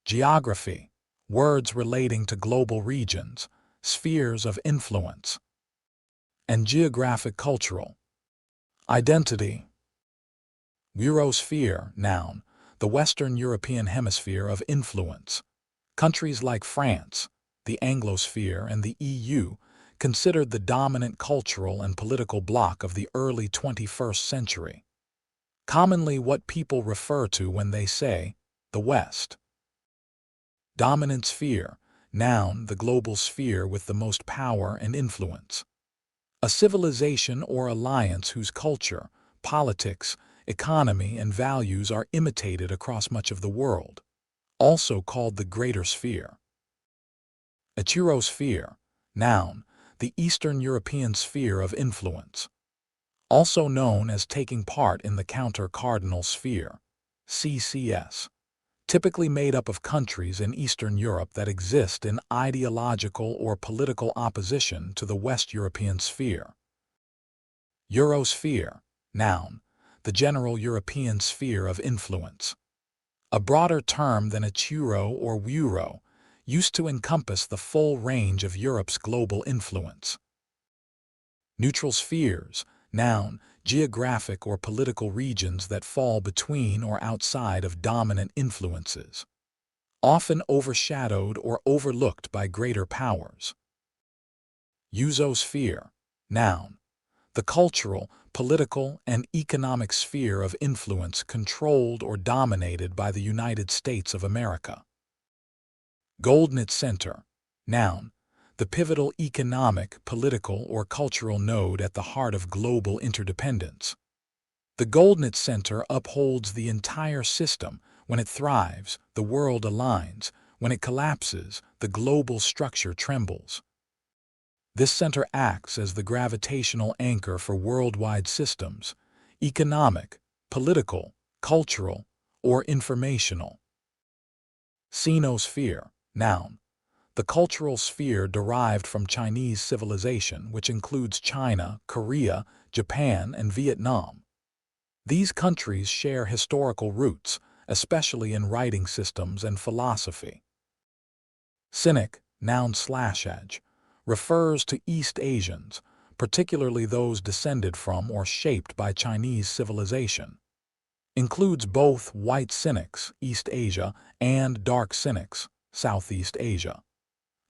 Geography, words relating to global regions, spheres of influence. And geographic cultural. Identity. Eurosphere, noun, the Western European hemisphere of influence. Countries like France, the Anglosphere, and the EU, considered the dominant cultural and political bloc of the early 21st century. Commonly what people refer to when they say, the West. Dominant sphere, noun, the global sphere with the most power and influence. A civilization or alliance whose culture, politics, economy, and values are imitated across much of the world, also called the greater sphere. Eurosphere, noun, the Eastern European sphere of influence, also known as taking part in the counter-cardinal sphere, CCS, typically made up of countries in Eastern Europe that exist in ideological or political opposition to the West European sphere. Eurosphere, noun, the general European sphere of influence. A broader term than euro or euro, used to encompass the full range of Europe's global influence. Neutral spheres, noun, geographic or political regions that fall between or outside of dominant influences, often overshadowed or overlooked by greater powers. Exosphere, noun, the cultural, political, and economic sphere of influence controlled or dominated by the United States of America. Goldness Center, noun, the pivotal economic, political, or cultural node at the heart of global interdependence. The Goldness Center upholds the entire system. When it thrives, the world aligns. When it collapses, the global structure trembles. This center acts as the gravitational anchor for worldwide systems, economic, political, cultural, or informational. Sinosphere, noun, the cultural sphere derived from Chinese civilization, which includes China, Korea, Japan, and Vietnam. These countries share historical roots, especially in writing systems and philosophy. Sinic, noun/edge, refers to East Asians, particularly those descended from or shaped by Chinese civilization. Includes both white Sinics, East Asia, and dark Sinics, Southeast Asia,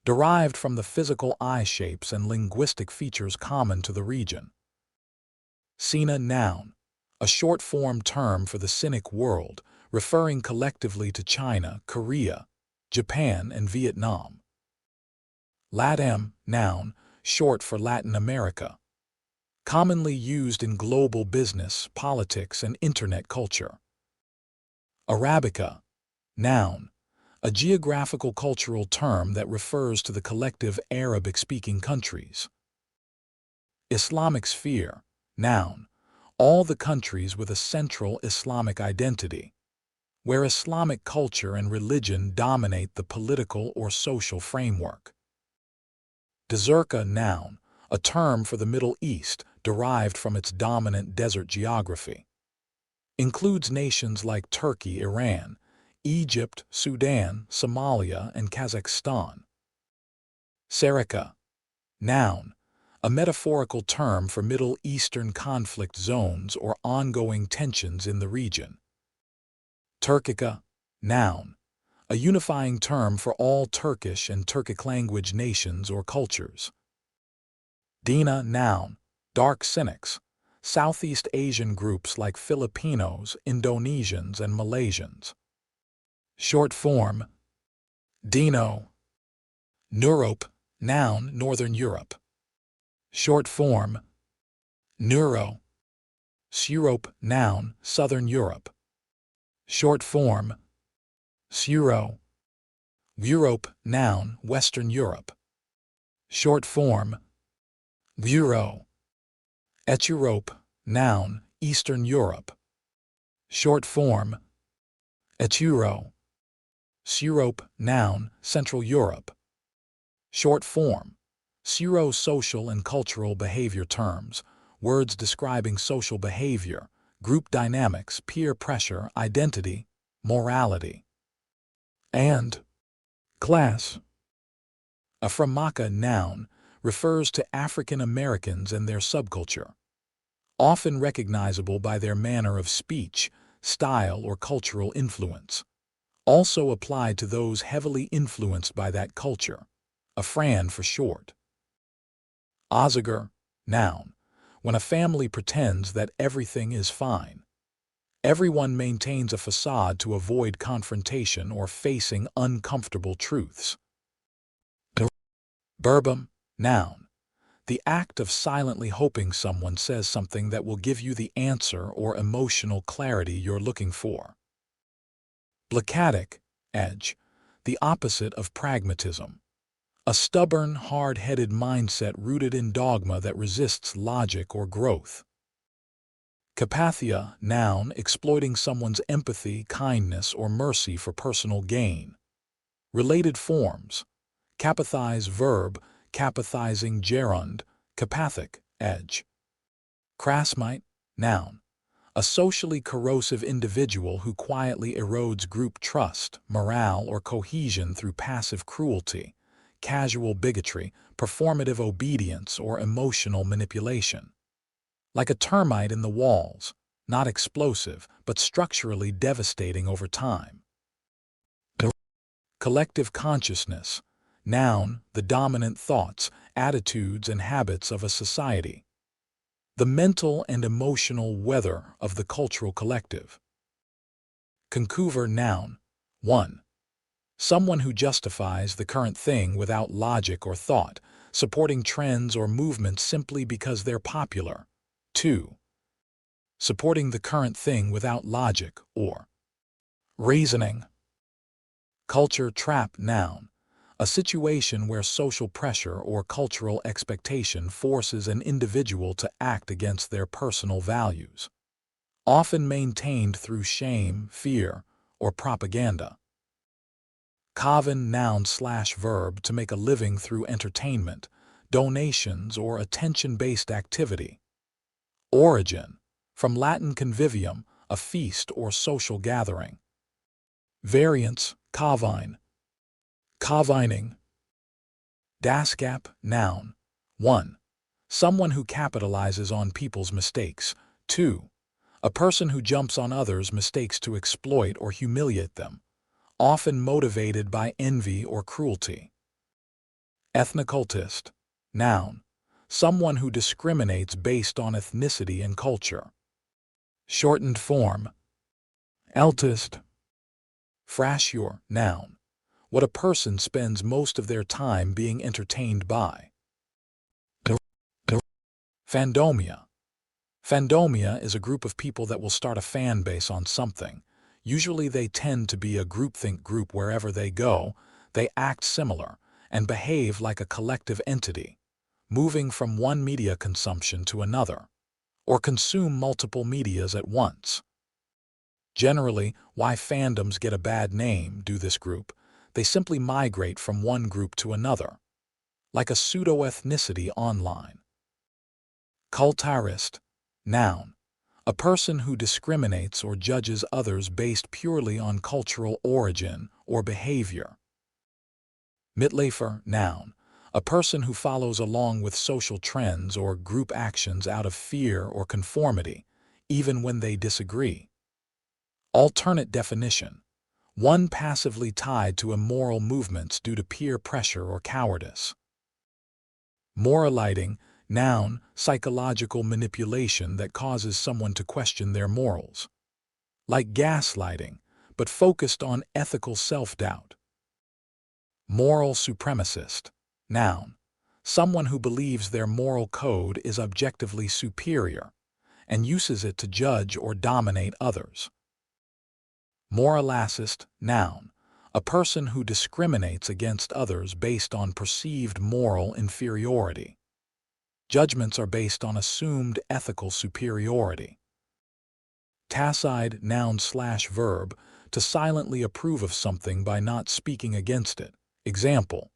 derived from the physical eye shapes and linguistic features common to the region. Sina, noun, a short-form term for the Sinic world, referring collectively to China, Korea, Japan, and Vietnam. LATAM, noun, short for Latin America, commonly used in global business, politics, and internet culture. Arabica, noun, a geographical cultural term that refers to the collective Arabic-speaking countries. Islamic sphere, noun, all the countries with a central Islamic identity, where Islamic culture and religion dominate the political or social framework. Deserta, noun, a term for the Middle East derived from its dominant desert geography. Includes nations like Turkey, Iran, Egypt, Sudan, Somalia, and Kazakhstan. Serica, noun, a metaphorical term for Middle Eastern conflict zones or ongoing tensions in the region. Turkica, noun, a unifying term for all Turkish and Turkic-language nations or cultures. Dina, noun, dark Sinics, Southeast Asian groups like Filipinos, Indonesians, and Malaysians. Short form, Dino. Neurope, noun, Northern Europe. Short form, Neuro. Surope, noun, Southern Europe. Short form, Suro. Europe, noun, Western Europe. Short form, Euro. Europe, noun, Eastern Europe. Short form, Euro. Surope, noun, Central Europe. Short form, Suro. Social and cultural behavior terms, words describing social behavior, group dynamics, peer pressure, identity, morality. and class. A Aframaka noun refers to African Americans and their subculture, often recognizable by their manner of speech, style, or cultural influence. Also applied to those heavily influenced by that culture. Afran for short. Oziger, noun. When a family pretends that everything is fine. Everyone maintains a facade to avoid confrontation or facing uncomfortable truths. Burbum, noun. The act of silently hoping someone says something that will give you the answer or emotional clarity you're looking for. Blacadic, edge. The opposite of pragmatism. A stubborn, hard-headed mindset rooted in dogma that resists logic or growth. Capathia, noun, exploiting someone's empathy, kindness, or mercy for personal gain. Related forms. Capathize verb, capathizing gerund, capathic, edge. Crassmite, noun. A socially corrosive individual who quietly erodes group trust, morale, or cohesion through passive cruelty, casual bigotry, performative obedience, or emotional manipulation. Like a termite in the walls, not explosive, but structurally devastating over time. Collective consciousness, noun, the dominant thoughts, attitudes, and habits of a society. The mental and emotional weather of the cultural collective. Concouver, noun. 1. Someone who justifies the current thing without logic or thought, supporting trends or movements simply because they're popular. 2. Supporting the current thing without logic or reasoning. Culture trap, noun. A situation where social pressure or cultural expectation forces an individual to act against their personal values. Often maintained through shame, fear, or propaganda. Coven, noun/verb, to make a living through entertainment, donations, or attention-based activity. Origin, from Latin convivium, a feast or social gathering. Variants, covine. Covining. Daskap, noun. 1. Someone who capitalizes on people's mistakes. 2. A person who jumps on others' mistakes to exploit or humiliate them, often motivated by envy or cruelty. Ethnocultist, noun. Someone who discriminates based on ethnicity and culture. Shortened form. Eltist. Frasure, noun. What a person spends most of their time being entertained by. Fandomia. Fandomia is a group of people that will start a fan base on something. Usually they tend to be a groupthink group. Wherever they go, they act similar and behave like a collective entity, moving from one media consumption to another, or consume multiple medias at once. Generally, why fandoms get a bad name due this group, they simply migrate from one group to another, like a pseudo-ethnicity online. Cultarist, noun. A person who discriminates or judges others based purely on cultural origin or behavior. Mitläufer, noun. A person who follows along with social trends or group actions out of fear or conformity, even when they disagree. Alternate definition. One passively tied to immoral movements due to peer pressure or cowardice. Moraliting, noun, psychological manipulation that causes someone to question their morals. Like gaslighting, but focused on ethical self-doubt. Moral supremacist, noun. Someone who believes their moral code is objectively superior and uses it to judge or dominate others. Moralacist, noun. A person who discriminates against others based on perceived moral inferiority. Judgments are based on assumed ethical superiority. Tacide, noun/verb, to silently approve of something by not speaking against it. Example,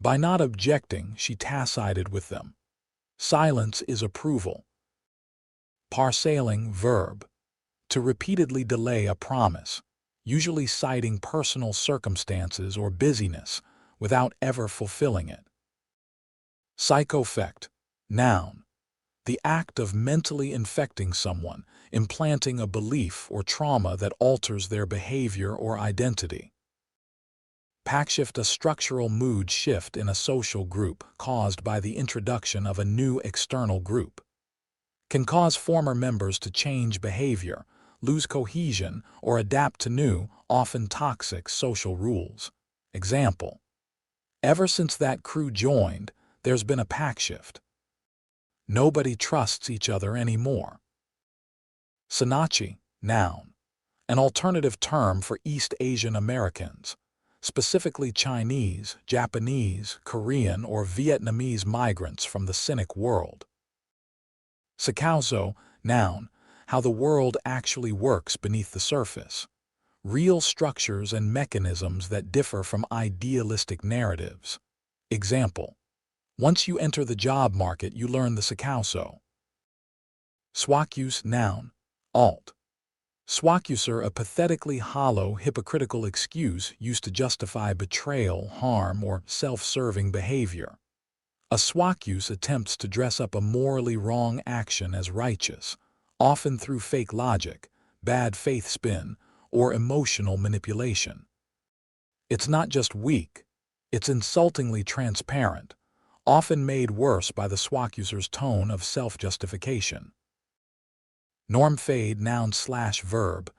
by not objecting, she tacided with them. Silence is approval. Parsailing, verb, to repeatedly delay a promise, usually citing personal circumstances or busyness without ever fulfilling it. Psychoffect, noun, the act of mentally infecting someone, implanting a belief or trauma that alters their behavior or identity. Packshift, a structural mood shift in a social group caused by the introduction of a new external group. Can cause former members to change behavior, lose cohesion, or adapt to new, often toxic social rules. Example: ever since that crew joined, there's been a packshift. Nobody trusts each other anymore. Sinachi, noun, an alternative term for East Asian Americans, specifically Chinese, Japanese, Korean, or Vietnamese migrants from the Sinic world. Sikaozo, noun, how the world actually works beneath the surface. Real structures and mechanisms that differ from idealistic narratives. Example: once you enter the job market, you learn the Sikaozo. Swakyus, noun, alt. Swakyuser, a pathetically hollow, hypocritical excuse used to justify betrayal, harm, or self-serving behavior. A swakyus attempts to dress up a morally wrong action as righteous, often through fake logic, bad faith spin, or emotional manipulation. It's not just weak, it's insultingly transparent, often made worse by the swakyuser's tone of self-justification. Norm fade, noun/verb,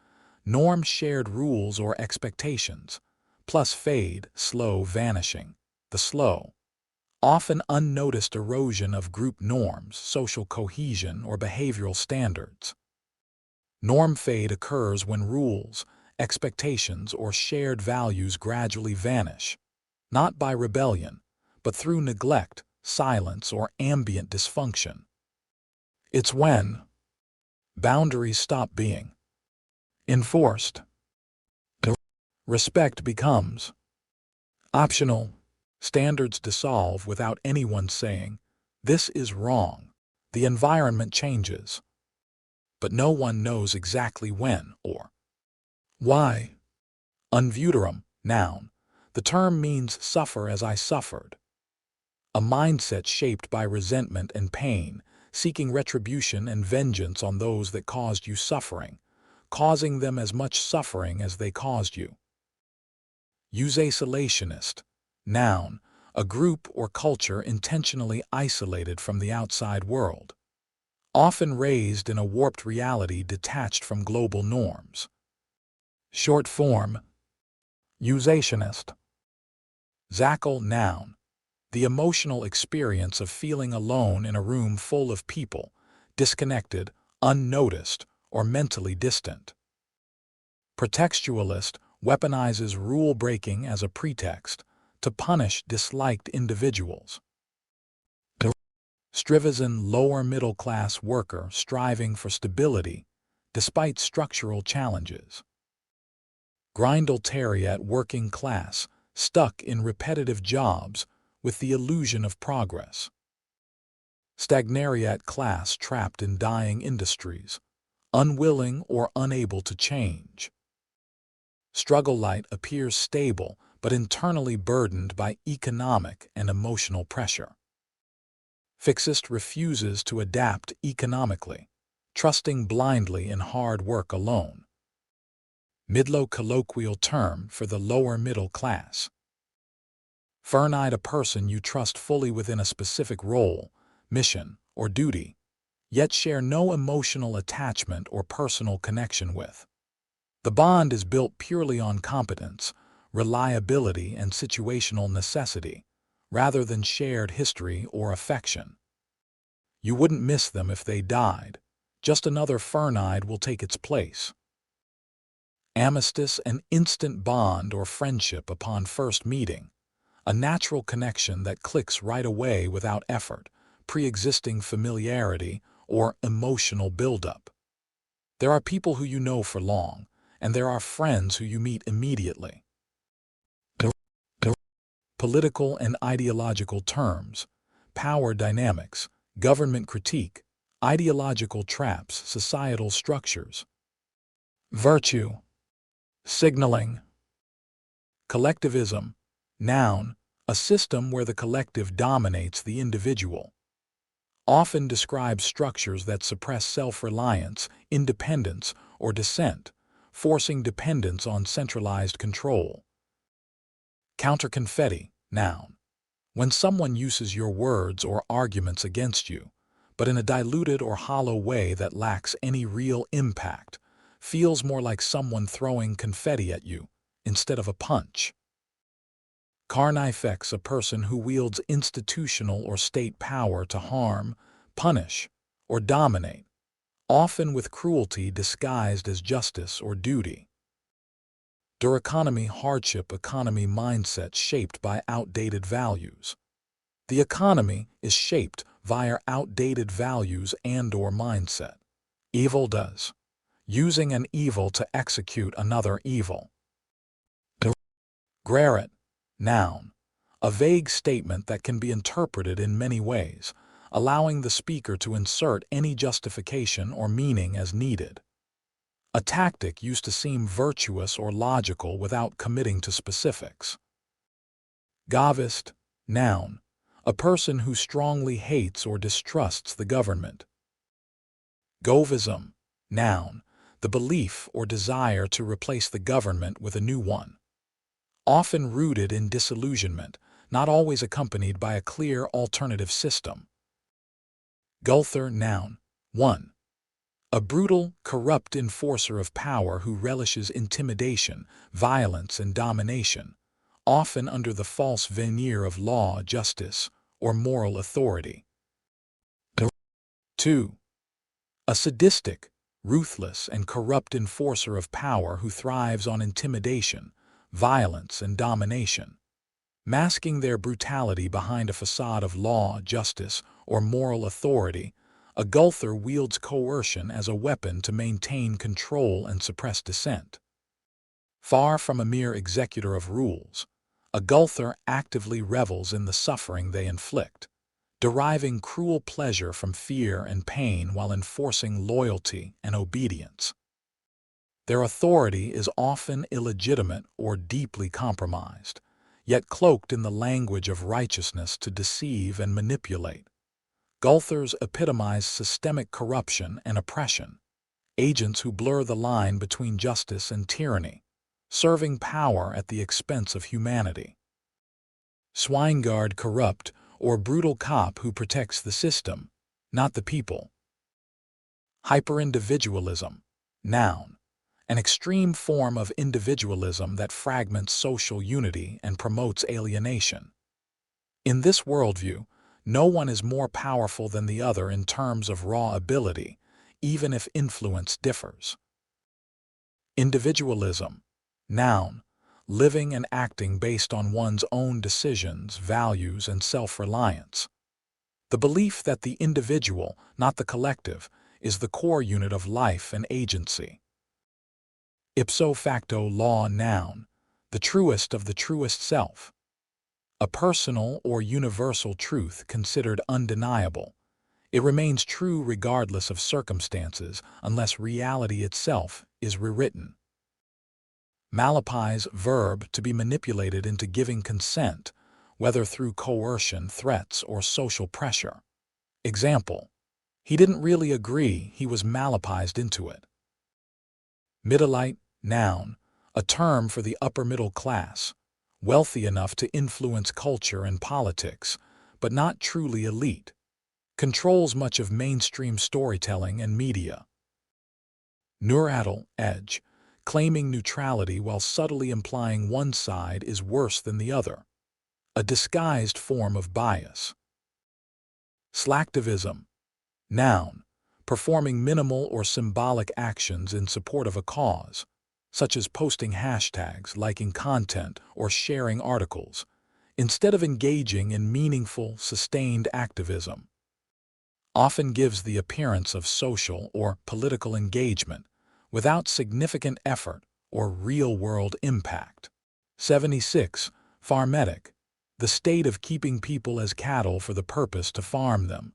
norm shared rules or expectations, plus fade, slow vanishing, the slow, often unnoticed erosion of group norms, social cohesion, or behavioral standards. Norm fade occurs when rules, expectations, or shared values gradually vanish, not by rebellion, but through neglect, silence, or ambient dysfunction. It's when boundaries stop being enforced. Respect becomes optional. Standards dissolve without anyone saying, "This is wrong." The environment changes, but no one knows exactly when or why. Unvuterum, noun. The term means suffer as I suffered. A mindset shaped by resentment and pain, seeking retribution and vengeance on those that caused you suffering, causing them as much suffering as they caused you. Isolationist, noun. A group or culture intentionally isolated from the outside world, often raised in a warped reality detached from global norms. Short form, usationist. Zackle, noun. The emotional experience of feeling alone in a room full of people, disconnected, unnoticed, or mentally distant. Pretextualist weaponizes rule-breaking as a pretext to punish disliked individuals. Stuyvesant, lower middle-class worker striving for stability despite structural challenges. Grindletariat, working class, stuck in repetitive jobs with the illusion of progress. Stagnariat, class trapped in dying industries, unwilling or unable to change. Struggle-lite appears stable but internally burdened by economic and emotional pressure. Fixist refuses to adapt economically, trusting blindly in hard work alone. Midlow, colloquial term for the lower middle class. Fernite, a person you trust fully within a specific role, mission, or duty, yet share no emotional attachment or personal connection with. The bond is built purely on competence, reliability, and situational necessity, rather than shared history or affection. You wouldn't miss them if they died. Just another Fernite will take its place. Amistus, an instant bond or friendship upon first meeting. A natural connection that clicks right away without effort, pre-existing familiarity, or emotional buildup. There are people who you know for long, and there are friends who you meet immediately. Political and ideological terms, power dynamics, government critique, ideological traps, societal structures. Virtue, Signaling. Collectivism. Noun. A system where the collective dominates the individual. Often describes structures that suppress self-reliance, independence, or dissent, forcing dependence on centralized control. Counter-confetti. Noun. When someone uses your words or arguments against you, but in a diluted or hollow way that lacks any real impact, feels more like someone throwing confetti at you instead of a punch. Carnifex. A person who wields institutional or state power to harm, punish, or dominate, often with cruelty disguised as justice or duty. Dureconomy. Hardship economy mindset shaped by outdated values. The economy is shaped via outdated values and/or mindset. Evil does. Using an evil to execute another evil. Garret. Noun. A vague statement that can be interpreted in many ways, allowing the speaker to insert any justification or meaning as needed. A tactic used to seem virtuous or logical without committing to specifics. Govist. Noun. A person who strongly hates or distrusts the government. Govism. Noun. The belief or desire to replace the government with a new one. Often rooted in disillusionment, not always accompanied by a clear alternative system. Gulther. Noun. 1. A brutal, corrupt enforcer of power who relishes intimidation, violence, and domination, often under the false veneer of law, justice, or moral authority. 2. A sadistic, ruthless, and corrupt enforcer of power who thrives on intimidation, violence, and domination, masking their brutality behind a facade of law, justice, or moral authority. A Gulther wields coercion as a weapon to maintain control and suppress dissent. Far from a mere executor of rules, a Gulther actively revels in the suffering they inflict, deriving cruel pleasure from fear and pain while enforcing loyalty and obedience. Their authority is often illegitimate or deeply compromised, yet cloaked in the language of righteousness to deceive and manipulate. Gulthers epitomize systemic corruption and oppression, agents who blur the line between justice and tyranny, serving power at the expense of humanity. Swineguard. Corrupt or brutal cop who protects the system, not the people. Hyperindividualism. Noun. An extreme form of individualism that fragments social unity and promotes alienation. In this worldview, no one is more powerful than the other in terms of raw ability, even if influence differs. Individualism. Noun. Living and acting based on one's own decisions, values, and self-reliance. The belief that the individual, not the collective, is the core unit of life and agency. Ipso facto law. Noun. The truest of the truest self. A personal or universal truth considered undeniable. It remains true regardless of circumstances unless reality itself is rewritten. Malapise. Verb. To be manipulated into giving consent, whether through coercion, threats, or social pressure. Example: he didn't really agree, he was malapised into it. Middleite. Noun. A term for the upper middle class, wealthy enough to influence culture and politics, but not truly elite. Controls much of mainstream storytelling and media. Neural edge. Claiming neutrality while subtly implying one side is worse than the other. A disguised form of bias. Slacktivism. Noun. Performing minimal or symbolic actions in support of a cause, such as posting hashtags, liking content, or sharing articles, instead of engaging in meaningful, sustained activism. Often gives the appearance of social or political engagement without significant effort or real-world impact. 76. Farmetic. The state of keeping people as cattle for the purpose to farm them,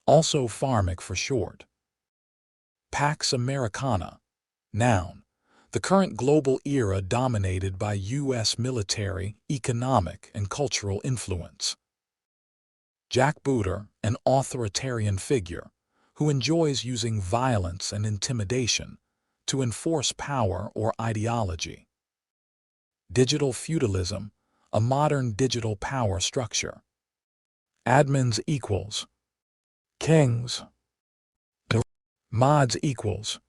also pharmic for short. Pax Americana. Noun. The current global era dominated by U.S. military, economic, and cultural influence. Jackbooter, an authoritarian figure who enjoys using violence and intimidation to enforce power or ideology. Digital feudalism, a modern digital power structure. Admins equals kings. Mods equals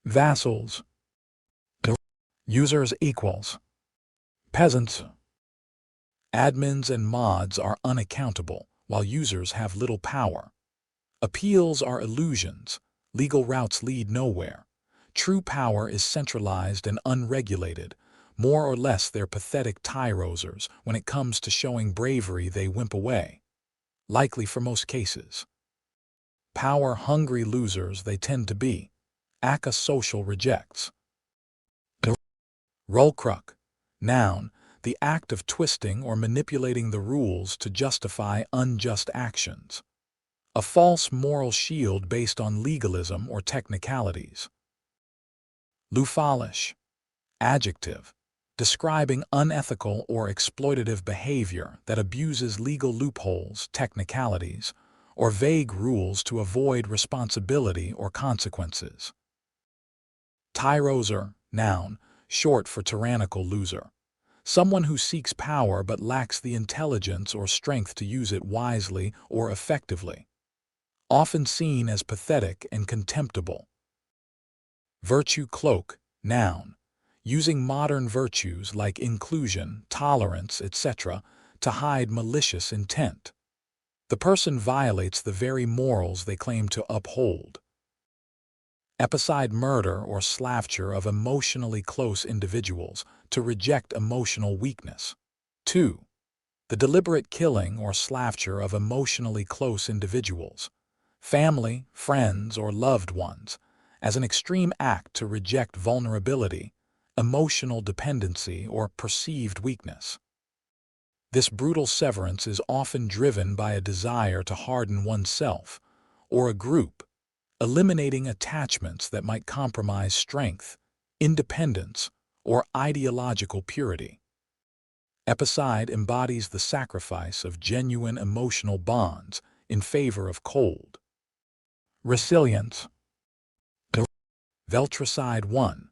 vassals. Users equals peasants. Admins and mods are unaccountable, while users have little power. Appeals are illusions. Legal routes lead nowhere. True power is centralized and unregulated. More or less they're pathetic tie-rosers. When it comes to showing bravery, they wimp away. Likely for most cases. Power-hungry losers they tend to be. Aka social rejects. Rollcruck. Noun, the act of twisting or manipulating the rules to justify unjust actions. A false moral shield based on legalism or technicalities. Loofahlish. Adjective, describing unethical or exploitative behavior that abuses legal loopholes, technicalities, or vague rules to avoid responsibility or consequences. Tyroser, noun, short for tyrannical loser. Someone who seeks power but lacks the intelligence or strength to use it wisely or effectively. Often seen as pathetic and contemptible. Virtue cloak, noun, using modern virtues like inclusion, tolerance, etc. to hide malicious intent. The person violates the very morals they claim to uphold. Epicide murder or slaughter of emotionally close individuals to reject emotional weakness. 2. The deliberate killing or slaughter of emotionally close individuals, family, friends, or loved ones, as an extreme act to reject vulnerability, emotional dependency, or perceived weakness. This brutal severance is often driven by a desire to harden oneself or a group, eliminating attachments that might compromise strength, independence, or ideological purity. Epicide embodies the sacrifice of genuine emotional bonds in favor of cold. Resilience. Veltricide 1.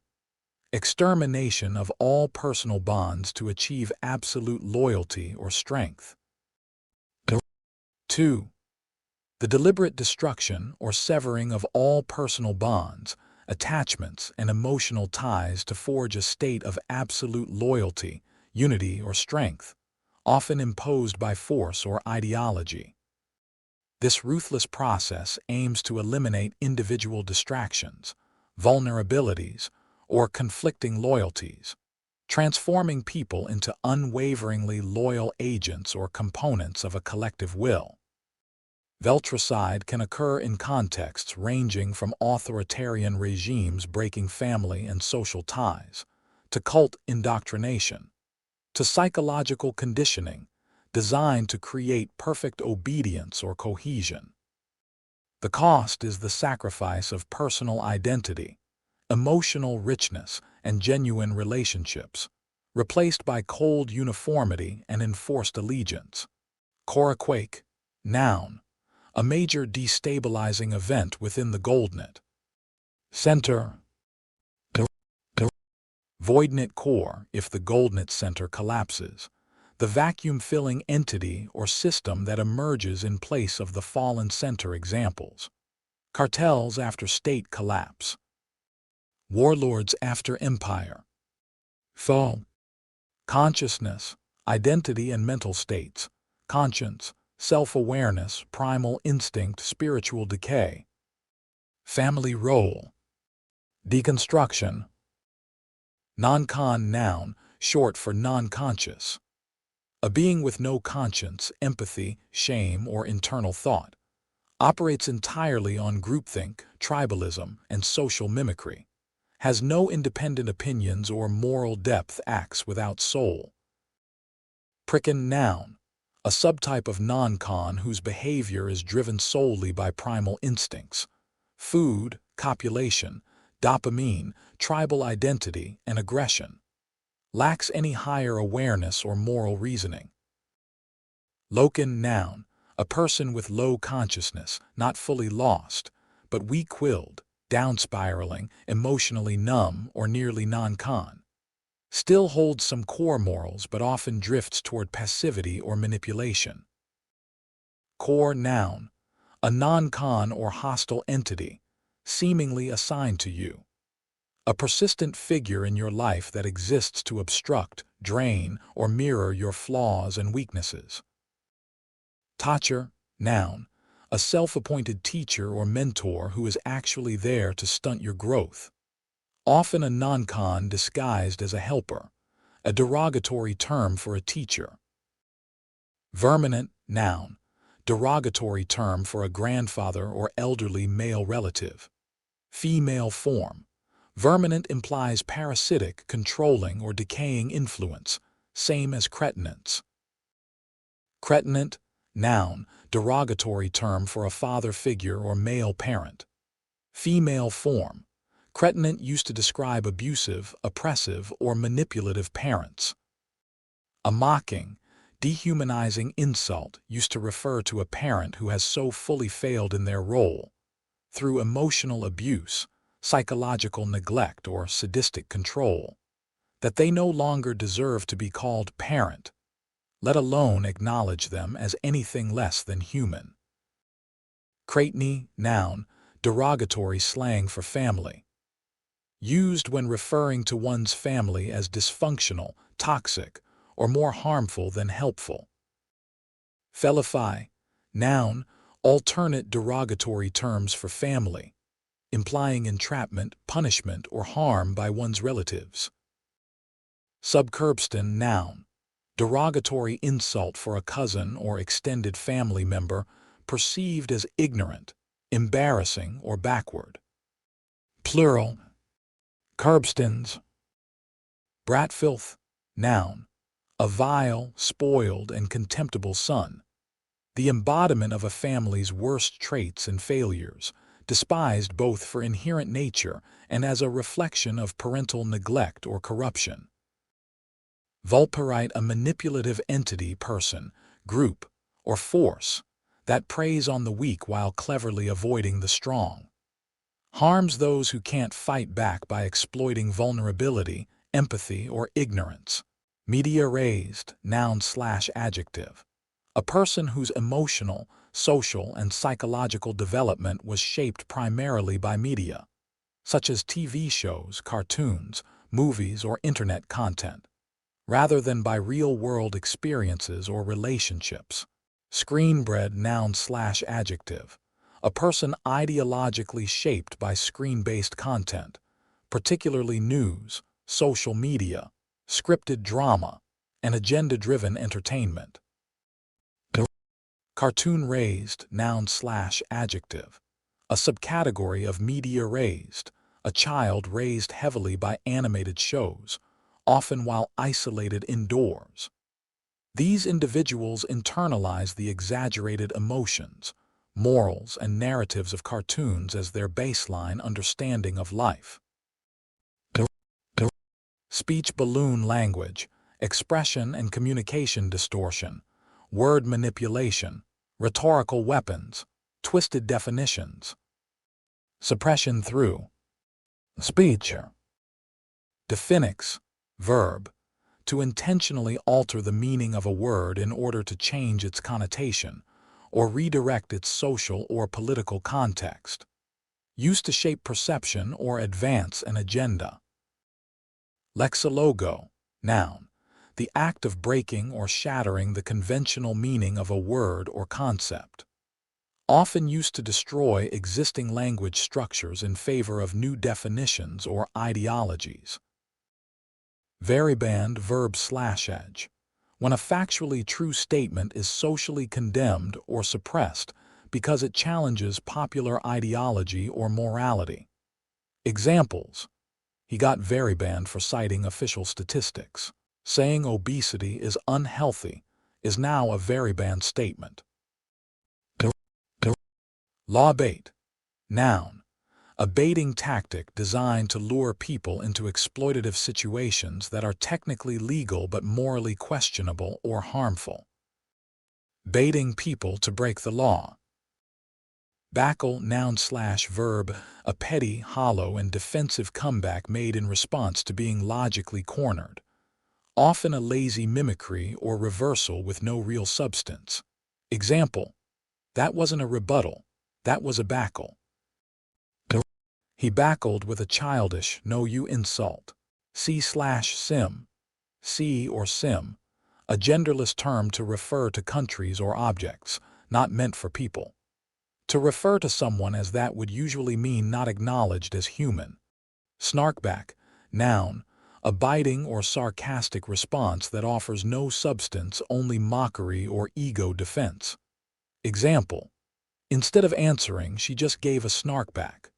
Extermination of all personal bonds to achieve absolute loyalty or strength. 2. The deliberate destruction or severing of all personal bonds, attachments, and emotional ties to forge a state of absolute loyalty, unity, or strength, often imposed by force or ideology. This ruthless process aims to eliminate individual distractions, vulnerabilities, or conflicting loyalties, transforming people into unwaveringly loyal agents or components of a collective will. Veltricide can occur in contexts ranging from authoritarian regimes breaking family and social ties, to cult indoctrination, to psychological conditioning designed to create perfect obedience or cohesion. The cost is the sacrifice of personal identity, emotional richness, and genuine relationships, replaced by cold uniformity and enforced allegiance. Coraquake, noun, a major destabilizing event within the GoldNet. Center. VoidNet core if the GoldNet center collapses, the vacuum-filling entity or system that emerges in place of the fallen center. Examples. Cartels after state collapse. Warlords after empire. Fall. Consciousness, identity and mental states, conscience, self-awareness, primal instinct, spiritual decay. Family role. Deconstruction. Non-con noun, short for non-conscious. A being with no conscience, empathy, shame, or internal thought. Operates entirely on groupthink, tribalism, and social mimicry. Has no independent opinions or moral depth, acts without soul. Pricken noun. A subtype of non-con whose behavior is driven solely by primal instincts. Food, copulation, dopamine, tribal identity, and aggression. Lacks any higher awareness or moral reasoning. Locan, noun, a person with low consciousness, not fully lost, but weak-willed, down-spiraling, emotionally numb, or nearly non-con. Still holds some core morals but often drifts toward passivity or manipulation. Core, noun, a non-con or hostile entity, seemingly assigned to you. A persistent figure in your life that exists to obstruct, drain, or mirror your flaws and weaknesses. Teacher, noun, a self-appointed teacher or mentor who is actually there to stunt your growth. Often a non-con disguised as a helper, a derogatory term for a teacher. Verminant, noun, derogatory term for a grandfather or elderly male relative. Female form. Verminant implies parasitic, controlling, or decaying influence, same as cretinance. Cretinant, noun, derogatory term for a father figure or male parent. Female form. Cretinant used to describe abusive, oppressive, or manipulative parents. A mocking, dehumanizing insult used to refer to a parent who has so fully failed in their role, through emotional abuse, psychological neglect, or sadistic control, that they no longer deserve to be called parent, let alone acknowledge them as anything less than human. Cratiny, noun, derogatory slang for family. Used when referring to one's family as dysfunctional, toxic, or more harmful than helpful. Felify, noun, alternate derogatory terms for family, implying entrapment, punishment, or harm by one's relatives. Subcurbston, noun, derogatory insult for a cousin or extended family member perceived as ignorant, embarrassing, or backward. Plural. Curbstons. Bratfilth, noun, a vile, spoiled, and contemptible son, the embodiment of a family's worst traits and failures, despised both for inherent nature and as a reflection of parental neglect or corruption. Vulperite, a manipulative entity, person, group, or force that preys on the weak while cleverly avoiding the strong. Harms those who can't fight back by exploiting vulnerability, empathy, or ignorance. Media raised, noun/adjective. A person whose emotional, social, and psychological development was shaped primarily by media, such as TV shows, cartoons, movies, or internet content, rather than by real-world experiences or relationships. Screen-bred, noun/adjective. A person ideologically shaped by screen-based content, particularly news, social media, scripted drama, and agenda-driven entertainment. Cartoon-raised, noun/adjective. A subcategory of media raised, a child raised heavily by animated shows, often while isolated indoors. These individuals internalize the exaggerated emotions, morals, and narratives of cartoons as their baseline understanding of life. Speech balloon language, expression and communication distortion, word manipulation, rhetorical weapons, twisted definitions. Suppression through speech. Definix, verb, to intentionally alter the meaning of a word in order to change its connotation or redirect its social or political context. Used to shape perception or advance an agenda. Lexologo, noun, the act of breaking or shattering the conventional meaning of a word or concept. Often used to destroy existing language structures in favor of new definitions or ideologies. Variband, verb/edge, when a factually true statement is socially condemned or suppressed because it challenges popular ideology or morality. Examples: he got Variband for citing official statistics. Saying obesity is unhealthy is now a Variband statement. Lawbait, noun, a baiting tactic designed to lure people into exploitative situations that are technically legal but morally questionable or harmful. Baiting people to break the law. Backle, noun/verb, a petty, hollow, and defensive comeback made in response to being logically cornered. Often a lazy mimicry or reversal with no real substance. Example: that wasn't a rebuttal, that was a backle. He backled with a childish, "no you" insult. C/sim. C or sim, a genderless term to refer to countries or objects, not meant for people. To refer to someone as that would usually mean not acknowledged as human. Snarkback, noun, a biting or sarcastic response that offers no substance, only mockery or ego defense. Example: instead of answering, she just gave a snarkback.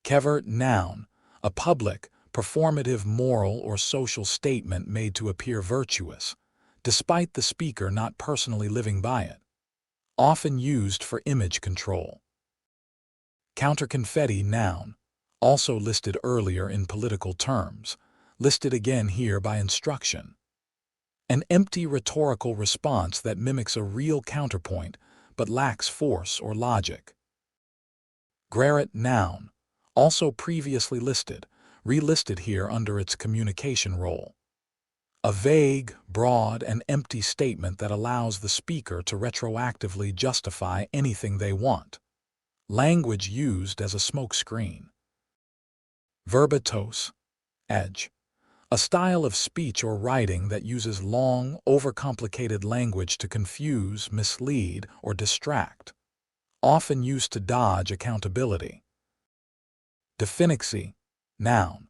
Kever, noun, a public, performative moral or social statement made to appear virtuous, despite the speaker not personally living by it. Often used for image control. Counterconfetti, noun, also listed earlier in political terms, listed again here by instruction. An empty rhetorical response that mimics a real counterpoint but lacks force or logic. Graret, noun, also previously listed, relisted here under its communication role. A vague, broad, and empty statement that allows the speaker to retroactively justify anything they want. Language used as a smokescreen. Verbatos, edge, a style of speech or writing that uses long, overcomplicated language to confuse, mislead, or distract, often used to dodge accountability. Definixiy, noun,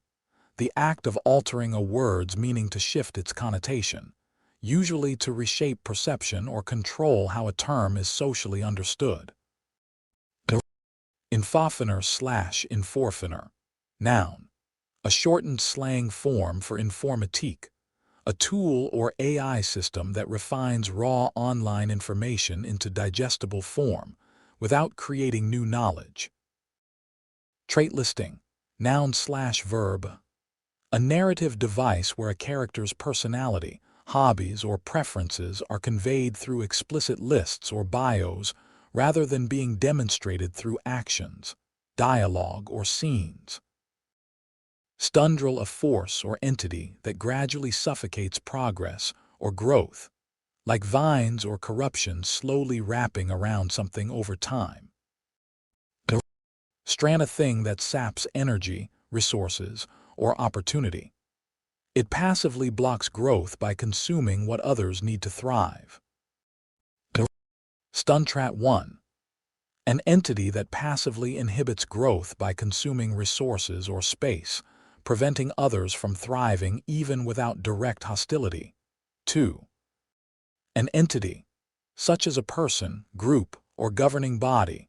the act of altering a word's meaning to shift its connotation, usually to reshape perception or control how a term is socially understood. Infofiner/inforfiner, noun, a shortened slang form for informatique, a tool or AI system that refines raw online information into digestible form without creating new knowledge. Trait listing, noun/verb, a narrative device where a character's personality, hobbies, or preferences are conveyed through explicit lists or bios rather than being demonstrated through actions, dialogue, or scenes. Stundral, a force or entity that gradually suffocates progress or growth, like vines or corruption slowly wrapping around something over time. Strand, a thing that saps energy, resources, or opportunity. It passively blocks growth by consuming what others need to thrive. Stuntrat 1. An entity that passively inhibits growth by consuming resources or space, preventing others from thriving even without direct hostility. 2. An entity, such as a person, group, or governing body,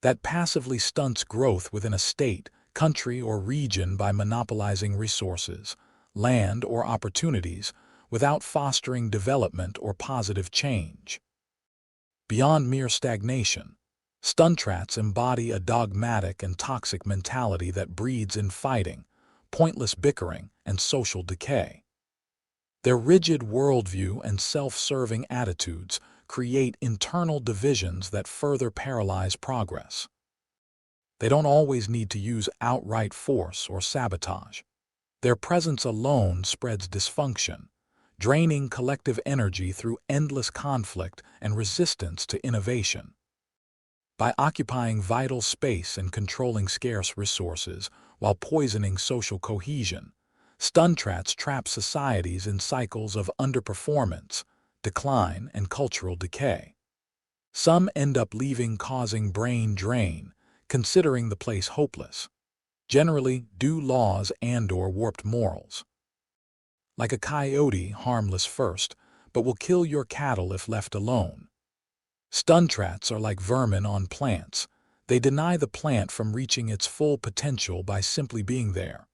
that passively stunts growth within a state, country, or region by monopolizing resources, land, or opportunities without fostering development or positive change. Beyond mere stagnation, stuntrats embody a dogmatic and toxic mentality that breeds infighting, pointless bickering, and social decay. Their rigid worldview and self-serving attitudes create internal divisions that further paralyze progress. They don't always need to use outright force or sabotage. Their presence alone spreads dysfunction, draining collective energy through endless conflict and resistance to innovation. By occupying vital space and controlling scarce resources while poisoning social cohesion, stuntrats trap societies in cycles of underperformance, decline, and cultural decay. Some end up leaving, causing brain drain, considering the place hopeless, generally due laws and/or warped morals. Like a coyote, harmless first, but will kill your cattle if left alone. Stuntrats are like vermin on plants. They deny the plant from reaching its full potential by simply being there.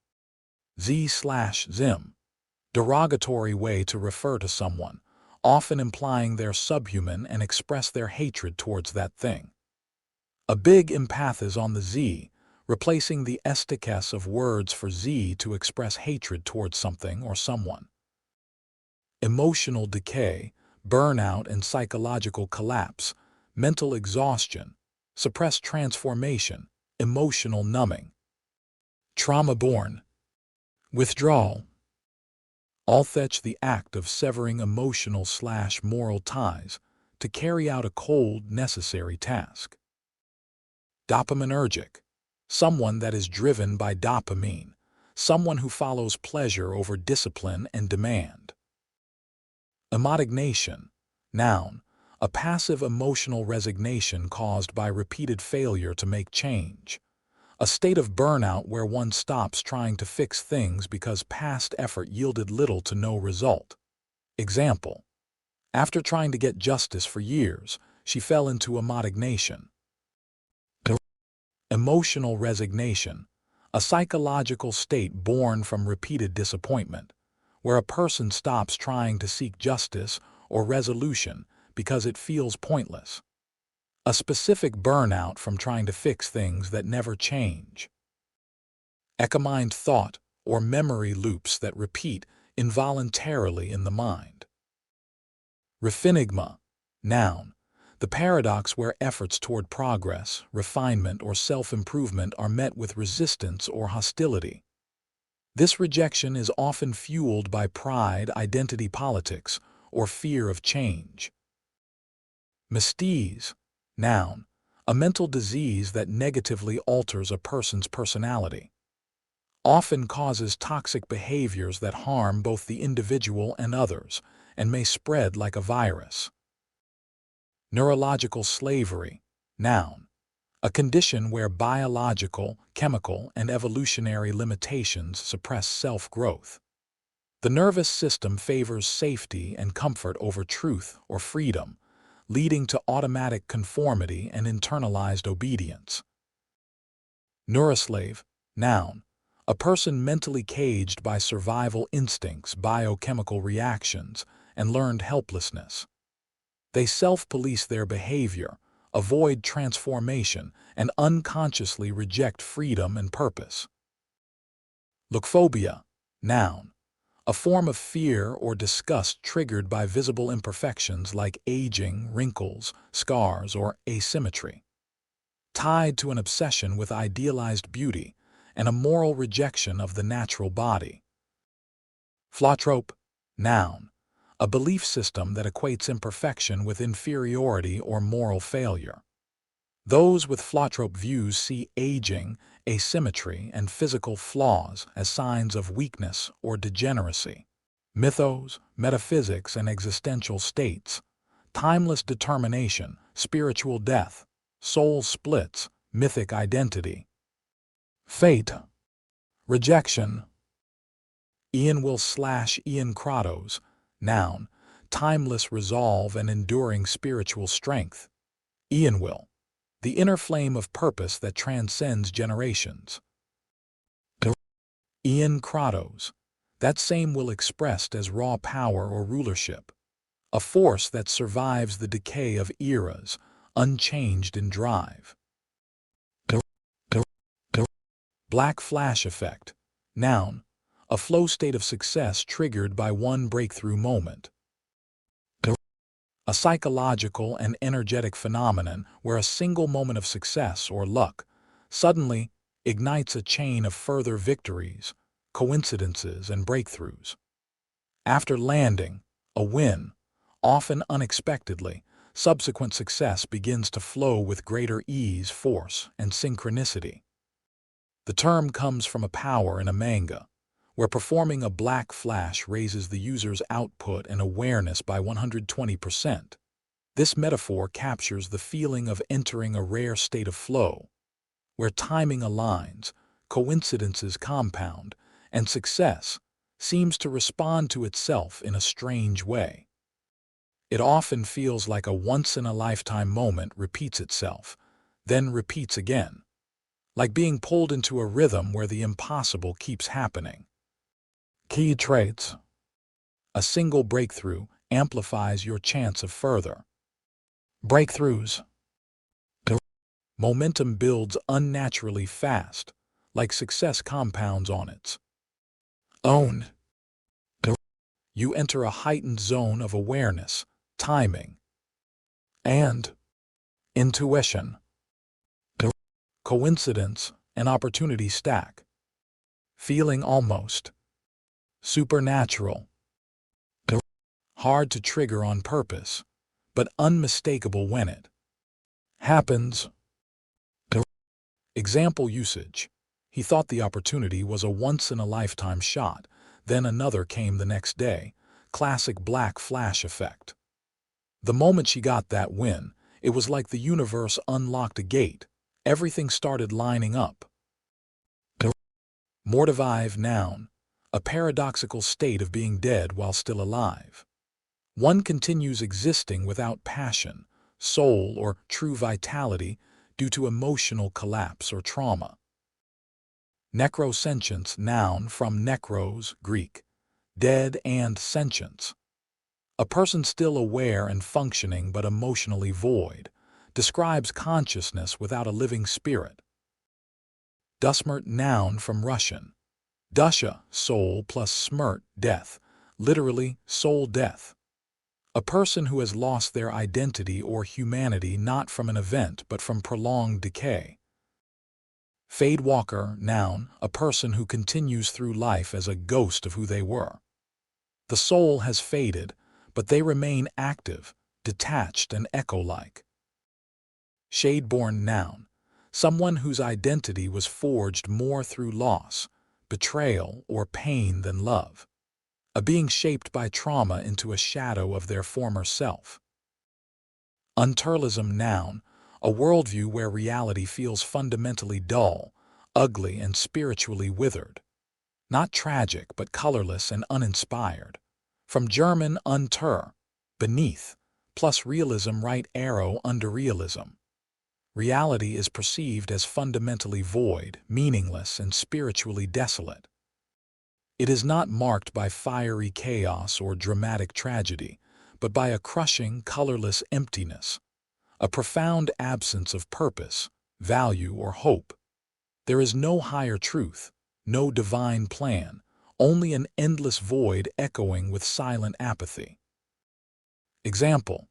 Z/zim, derogatory way to refer to someone, often implying they're subhuman and express their hatred towards that thing. A big empath is on the Z, replacing the estiquette of words for Z to express hatred towards something or someone. Emotional decay, burnout and psychological collapse, mental exhaustion, suppressed transformation, emotional numbing. Trauma-born withdrawal. Although the act of severing emotional/moral ties to carry out a cold, necessary task. Dopaminergic. Someone that is driven by dopamine. Someone who follows pleasure over discipline and demand. Emotignation. Noun. A passive emotional resignation caused by repeated failure to make change. A state of burnout where one stops trying to fix things because past effort yielded little to no result. Example. After trying to get justice for years, she fell into emotignation. Emotional resignation. A psychological state born from repeated disappointment, where a person stops trying to seek justice or resolution because it feels pointless. A specific burnout from trying to fix things that never change. Echomind thought or memory loops that repeat involuntarily in the mind. Refinigma. Noun. The paradox where efforts toward progress, refinement, or self-improvement are met with resistance or hostility. This rejection is often fueled by pride, identity politics, or fear of change. Mystique. Noun. A mental disease that negatively alters a person's personality. Often causes toxic behaviors that harm both the individual and others, and may spread like a virus. Neurological slavery. Noun. A condition where biological, chemical, and evolutionary limitations suppress self-growth. The nervous system favors safety and comfort over truth or freedom, leading to automatic conformity and internalized obedience. Neuroslave. Noun. A person mentally caged by survival instincts, biochemical reactions, and learned helplessness. They self-police their behavior, avoid transformation, and unconsciously reject freedom and purpose. Lookphobia. Noun. A form of fear or disgust triggered by visible imperfections like aging, wrinkles, scars, or asymmetry. Tied to an obsession with idealized beauty and a moral rejection of the natural body. Phlotrope. Noun. A belief system that equates imperfection with inferiority or moral failure. Those with phlotrope views see aging, asymmetry, and physical flaws as signs of weakness or degeneracy. Mythos, metaphysics, and existential states. Timeless determination, spiritual death, soul splits, mythic identity. Fate. Rejection. Ian Will/Ian Kratos. Noun. Timeless resolve and enduring spiritual strength. Ian Will. The inner flame of purpose that transcends generations. Ian Kratos. That same will expressed as raw power or rulership. A force that survives the decay of eras, unchanged in drive. Black flash effect. Noun. A flow state of success triggered by one breakthrough moment. A psychological and energetic phenomenon where a single moment of success or luck suddenly ignites a chain of further victories, coincidences, and breakthroughs. After landing a win, often unexpectedly, subsequent success begins to flow with greater ease, force, and synchronicity. The term comes from a power in a manga, where performing a black flash raises the user's output and awareness by 120%. This metaphor captures the feeling of entering a rare state of flow, where timing aligns, coincidences compound, and success seems to respond to itself in a strange way. It often feels like a once-in-a-lifetime moment repeats itself, then repeats again, like being pulled into a rhythm where the impossible keeps happening. Key traits. A single breakthrough amplifies your chance of further breakthroughs. Momentum builds unnaturally fast, like success compounds on its own. You enter a heightened zone of awareness, timing, and intuition. Coincidence and opportunity stack. Feeling almost supernatural. Hard to trigger on purpose, but unmistakable when it happens. Example usage. He thought the opportunity was a once-in-a-lifetime shot, then another came the next day. Classic black flash effect. The moment she got that win, it was like the universe unlocked a gate. Everything started lining up. Mortivive noun. A paradoxical state of being dead while still alive. One continues existing without passion, soul, or true vitality due to emotional collapse or trauma. Necrosentience noun from nekros, Greek, dead, and sentience. A person still aware and functioning but emotionally void, describes consciousness without a living spirit. Dusmrt noun from Russian, dusha, soul, plus smirt, death, literally soul death. A person who has lost their identity or humanity not from an event but from prolonged decay. Fade walker noun, a person who continues through life as a ghost of who they were. The soul has faded, but they remain active, detached, and echo-like. Shadeborn noun, someone whose identity was forged more through loss, betrayal, or pain than love. A being shaped by trauma into a shadow of their former self. Unterlism noun, a worldview where reality feels fundamentally dull, ugly, and spiritually withered. Not tragic, but colorless and uninspired. From German unter, beneath, plus realism right arrow under realism. Reality is perceived as fundamentally void, meaningless, and spiritually desolate. It is not marked by fiery chaos or dramatic tragedy, but by a crushing, colorless emptiness, a profound absence of purpose, value, or hope. There is no higher truth, no divine plan, only an endless void echoing with silent apathy. Example: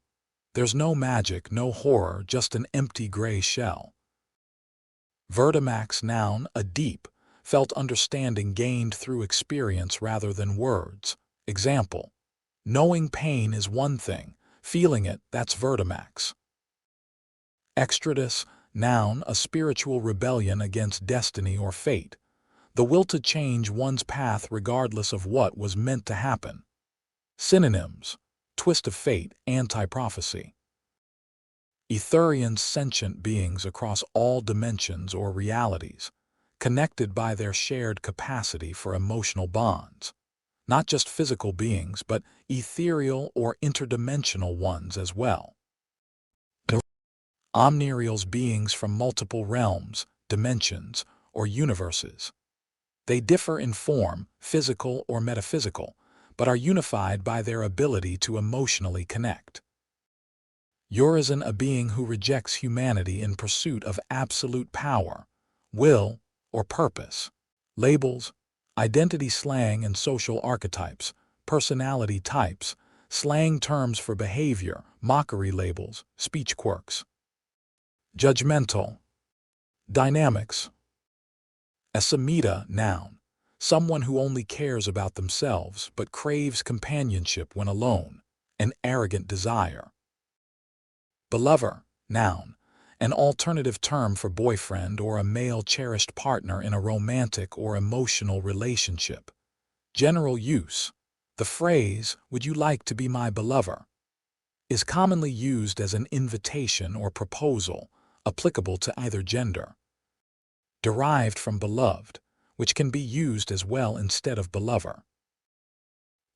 there's no magic, no horror, just an empty gray shell. Vertimax noun, a deep, felt understanding gained through experience rather than words. Example: knowing pain is one thing, feeling it, that's vertimax. Extratus noun, a spiritual rebellion against destiny or fate. The will to change one's path regardless of what was meant to happen. Synonyms: twist of fate, anti-prophecy. Etherians, sentient beings across all dimensions or realities, connected by their shared capacity for emotional bonds. Not just physical beings, but ethereal or interdimensional ones as well. Omnireals, beings from multiple realms, dimensions, or universes. They differ in form, physical or metaphysical, but are unified by their ability to emotionally connect. Urizen, a being who rejects humanity in pursuit of absolute power, will, or purpose. Labels: identity slang and social archetypes, personality types, slang terms for behavior, mockery labels, speech quirks. Judgmental. Dynamics. Asamita noun, someone who only cares about themselves but craves companionship when alone, an arrogant desire. Belover noun, an alternative term for boyfriend or a male cherished partner in a romantic or emotional relationship. General use. The phrase, "Would you like to be my belover?" is commonly used as an invitation or proposal, applicable to either gender. Derived from beloved, which can be used as well instead of belover.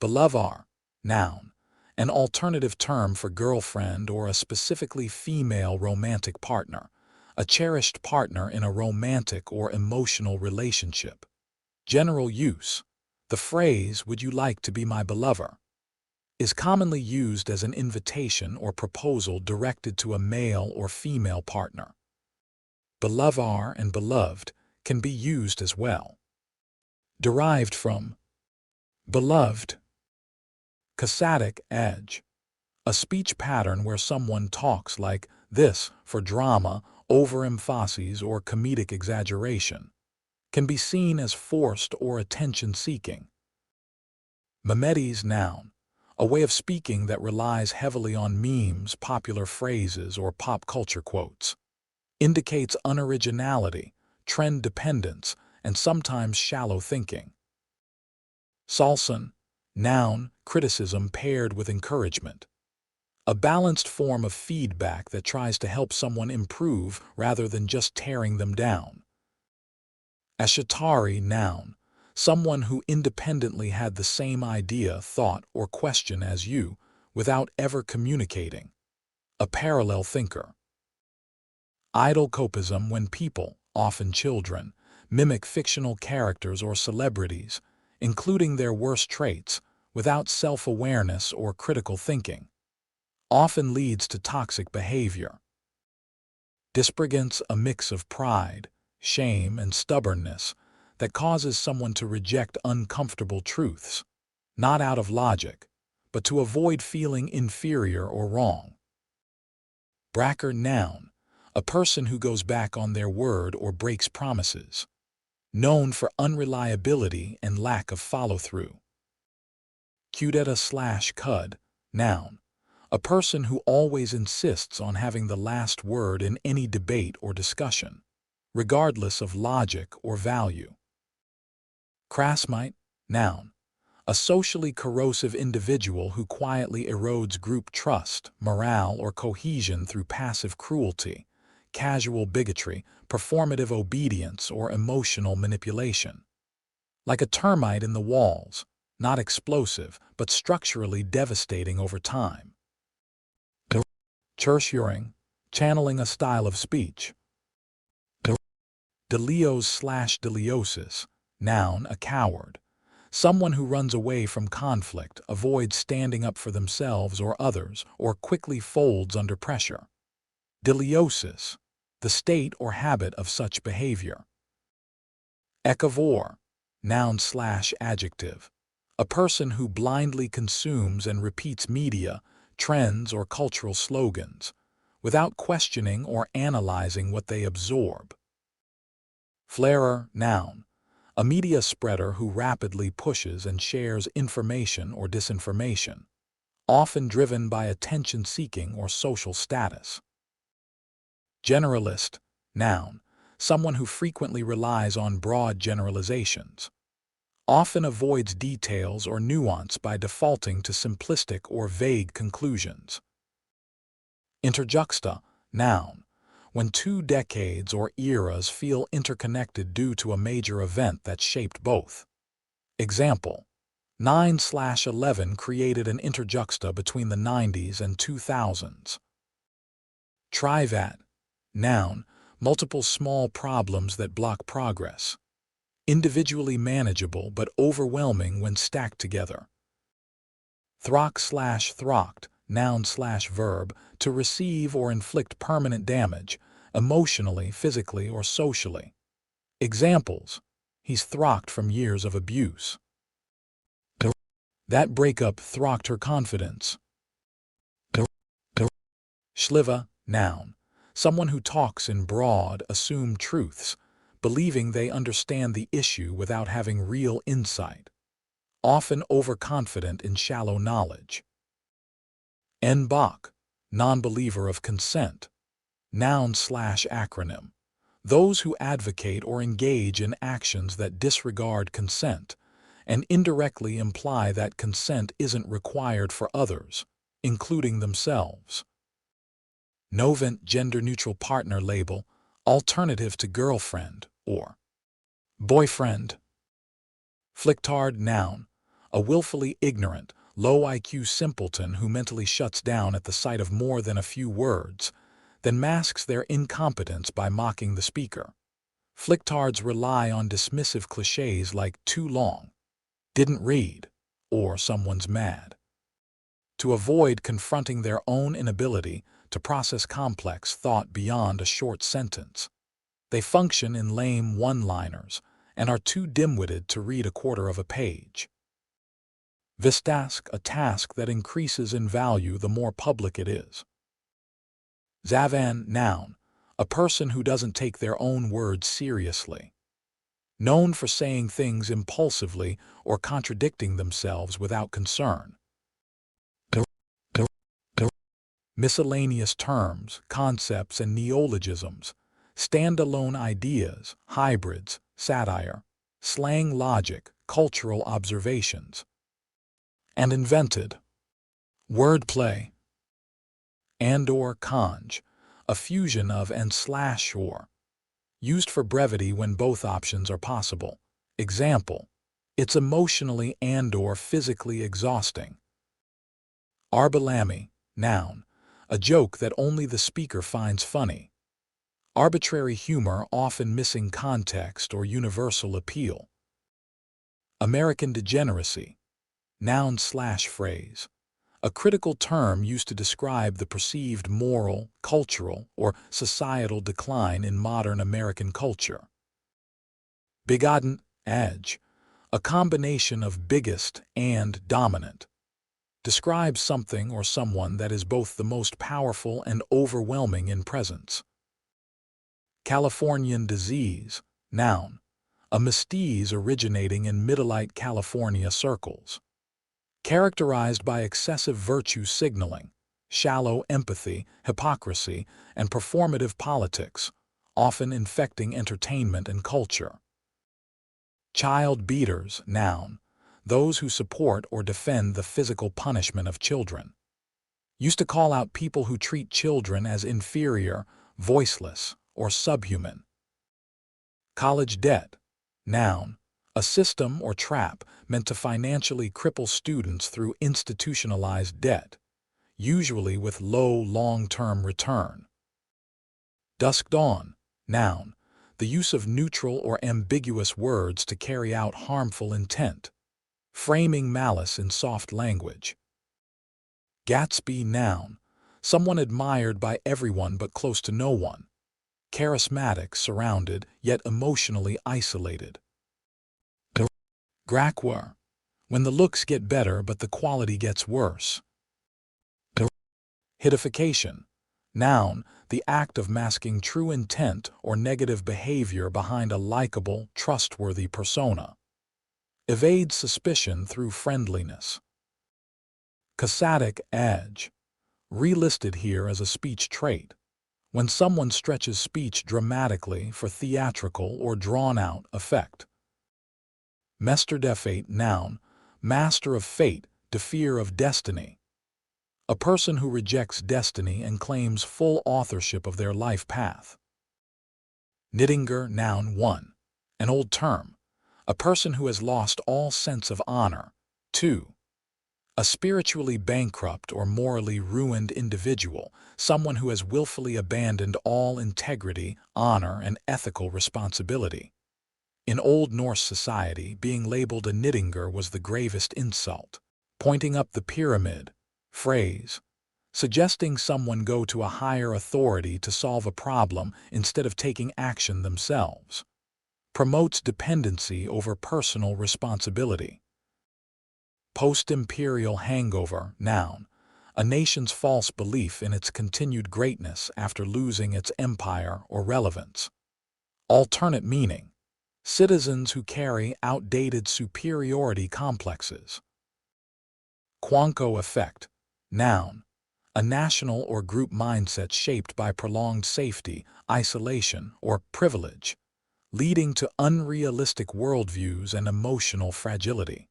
Belovar noun, an alternative term for girlfriend or a specifically female romantic partner, a cherished partner in a romantic or emotional relationship. General use. The phrase, "Would you like to be my belover?" is commonly used as an invitation or proposal directed to a male or female partner. belover and beloved can be used as well. Derived from beloved. Cossatic edge. A speech pattern where someone talks like this for drama, overemphasis, or comedic exaggeration. Can be seen as forced or attention-seeking. Memetes noun. A way of speaking that relies heavily on memes, popular phrases, or pop culture quotes. Indicates unoriginality, trend dependence, and sometimes shallow thinking. Salson, noun, criticism paired with encouragement. A balanced form of feedback that tries to help someone improve rather than just tearing them down. Ashatari, noun, someone who independently had the same idea, thought, or question as you without ever communicating. A parallel thinker. Idol copism, when people, often children, mimic fictional characters or celebrities, including their worst traits, without self-awareness or critical thinking. Often leads to toxic behavior. Disprigance, a mix of pride, shame, and stubbornness that causes someone to reject uncomfortable truths, not out of logic, but to avoid feeling inferior or wrong. Bracker, noun, a person who goes back on their word or breaks promises, known for unreliability and lack of follow-through. Cudetta/cud, noun, a person who always insists on having the last word in any debate or discussion, regardless of logic or value. Crassmite, noun, a socially corrosive individual who quietly erodes group trust, morale, or cohesion through passive cruelty, casual bigotry, performative obedience, or emotional manipulation. Like a termite in the walls, not explosive, but structurally devastating over time. Cherchuring, channeling a style of speech. Delios/deliosis, noun, a coward. Someone who runs away from conflict, avoids standing up for themselves or others, or quickly folds under pressure. Deliosis, the state or habit of such behavior. Ecovore, noun/adjective. A person who blindly consumes and repeats media, trends, or cultural slogans, without questioning or analyzing what they absorb. Flarer, noun, a media spreader who rapidly pushes and shares information or disinformation, often driven by attention-seeking or social status. Generalist, noun, someone who frequently relies on broad generalizations, often avoids details or nuance by defaulting to simplistic or vague conclusions. Interjuxta, noun, when two decades or eras feel interconnected due to a major event that shaped both. Example: 9/11 created an interjuxta between the 90s and 2000s. Trivat, noun, multiple small problems that block progress. Individually manageable but overwhelming when stacked together. Throck/throcked, noun/verb, to receive or inflict permanent damage, emotionally, physically, or socially. Examples: he's throcked from years of abuse. That breakup throcked her confidence. Schliva, noun, someone who talks in broad, assumed truths, believing they understand the issue without having real insight, often overconfident in shallow knowledge. N. Bach, non-believer of consent, noun/acronym, those who advocate or engage in actions that disregard consent and indirectly imply that consent isn't required for others, including themselves. Novent, gender-neutral partner label, alternative to girlfriend or boyfriend. Flicktard, noun, a willfully ignorant, low IQ simpleton who mentally shuts down at the sight of more than a few words, then masks their incompetence by mocking the speaker. Flicktards rely on dismissive cliches like too long, didn't read, or someone's mad, to avoid confronting their own inability to process complex thought beyond a short sentence. They function in lame one-liners and are too dim-witted to read a quarter of a page. Vistask, a task that increases in value the more public it is. Zavan, noun, a person who doesn't take their own words seriously. Known for saying things impulsively or contradicting themselves without concern. Miscellaneous terms, concepts, and neologisms, standalone ideas, hybrids, satire, slang logic, cultural observations. And invented. Wordplay. And/or conj, a fusion of and slash or. Used for brevity when both options are possible. Example, it's emotionally and/or physically exhausting. Arbalami, noun, a joke that only the speaker finds funny. Arbitrary humor often missing context or universal appeal. American degeneracy, noun/phrase, a critical term used to describe the perceived moral, cultural, or societal decline in modern American culture. Bigotten, edge, a combination of biggest and dominant. Describes something or someone that is both the most powerful and overwhelming in presence. Californian disease, noun, a misdeeds originating in Middleite California circles. Characterized by excessive virtue signaling, shallow empathy, hypocrisy, and performative politics, often infecting entertainment and culture. Child beaters, noun, those who support or defend the physical punishment of children. Used to call out people who treat children as inferior, voiceless, or subhuman. College debt, noun, a system or trap meant to financially cripple students through institutionalized debt, usually with low long-term return. Dusk dawn, noun, the use of neutral or ambiguous words to carry out harmful intent, framing malice in soft language. Gatsby, noun, someone admired by everyone but close to no one, charismatic, surrounded, yet emotionally isolated. Gracquer, when the looks get better but the quality gets worse. Hitification, noun, the act of masking true intent or negative behavior behind a likable, trustworthy persona. Evades suspicion through friendliness. Cossatic edge, relisted here as a speech trait, when someone stretches speech dramatically for theatrical or drawn-out effect. Mesterdefate, noun, master of fate, defier of destiny. A person who rejects destiny and claims full authorship of their life path. Nittinger, noun 1, an old term, a person who has lost all sense of honor. 2. A spiritually bankrupt or morally ruined individual, someone who has willfully abandoned all integrity, honor, and ethical responsibility. In Old Norse society, being labeled a Nittinger was the gravest insult. Pointing up the pyramid, phrase, suggesting someone go to a higher authority to solve a problem instead of taking action themselves. Promotes dependency over personal responsibility. Post-imperial hangover, noun, a nation's false belief in its continued greatness after losing its empire or relevance. Alternate meaning, citizens who carry outdated superiority complexes. Quanko effect, noun, a national or group mindset shaped by prolonged safety, isolation, or privilege, leading to unrealistic worldviews and emotional fragility.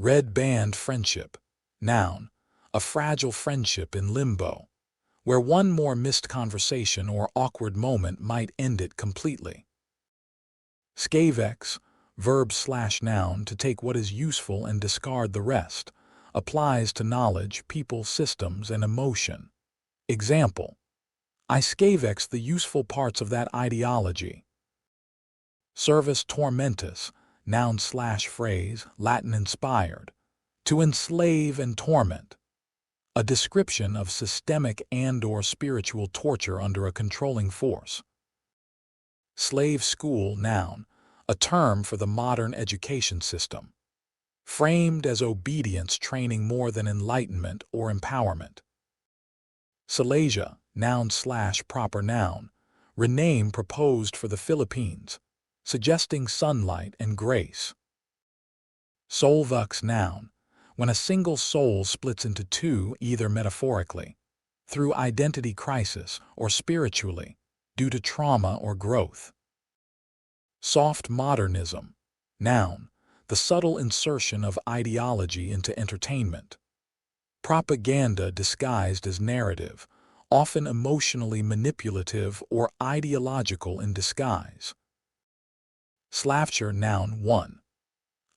Red band friendship, noun, a fragile friendship in limbo, where one more missed conversation or awkward moment might end it completely. Scavex, verb/noun to take what is useful and discard the rest, applies to knowledge, people, systems, and emotion. Example, I scavex the useful parts of that ideology. Servus tormentus, noun/phrase, Latin inspired, to enslave and torment. A description of systemic and/or spiritual torture under a controlling force. Slave school, noun, a term for the modern education system. Framed as obedience training more than enlightenment or empowerment. Silesia, noun/proper noun, rename proposed for the Philippines, suggesting sunlight and grace. Solvux, noun, when a single soul splits into two, either metaphorically, through identity crisis, or spiritually, due to trauma or growth. Soft modernism, noun, the subtle insertion of ideology into entertainment. Propaganda disguised as narrative, often emotionally manipulative or ideological in disguise. Slavture, noun 1.